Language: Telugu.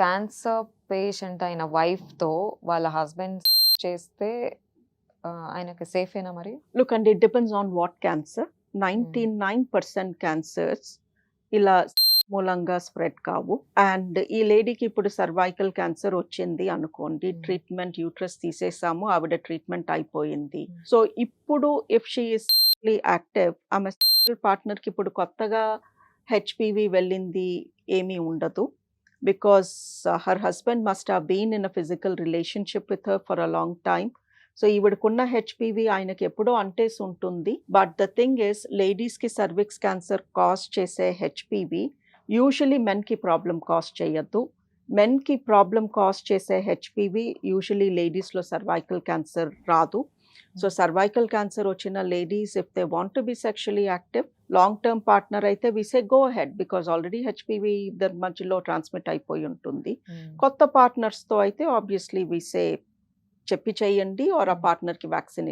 క్యాన్సర్ పేషెంట్ అయిన వైఫ్‌తో వాళ్ళ హస్బెండ్ చేస్తే ఆయనకి సేఫేనా మరి? Look, and it depends on what cancer. 99% cancers ఇలా మూలంగా స్ప్రెడ్ కావు. అండ్ ఈ లేడీకి ఇప్పుడు సర్వైకల్ క్యాన్సర్ వచ్చింది అనుకోండి, ట్రీట్మెంట్ యూట్రస్ తీసేసాము, ఆవిడ ట్రీట్మెంట్ అయిపోయింది. సో ఇప్పుడు ఇఫ్ షీ ఇస్ యాక్టివ్, ఆమె పార్ట్నర్కి ఇప్పుడు కొత్తగా హెచ్పివి వెళ్ళింది ఏమీ ఉండదు. Because her husband must have been in a physical relationship with her for a long time. So ఈవిడకున్న హెచ్పివి ఆయనకి ఎప్పుడో అంటేసి ఉంటుంది. బట్ ద థింగ్ ఇస్, లేడీస్కి సర్విక్స్ క్యాన్సర్ కాజ్ చేసే హెచ్పివి యూజువలీ మెన్కి ప్రాబ్లం కాజ్ చేయొద్దు. మెన్కి ప్రాబ్లం కాజ్ చేసే హెచ్పివి యూజువలీ లేడీస్లో సర్వైకల్ క్యాన్సర్ రాదు. సో సర్వైకల్ క్యాన్సర్ వచ్చిన ladies if they want to be sexually active, long term partner అయితే we say go ahead, because already HPV ఇద్దరి మధ్యలో ట్రాన్స్మిట్ అయిపోయి ఉంటుంది. కొత్త పార్ట్నర్స్తో అయితే ఆబ్వియస్లీ వి సే చెప్పి చేయండి, ఆర్ ఆ పార్ట్నర్కి వ్యాక్సిన్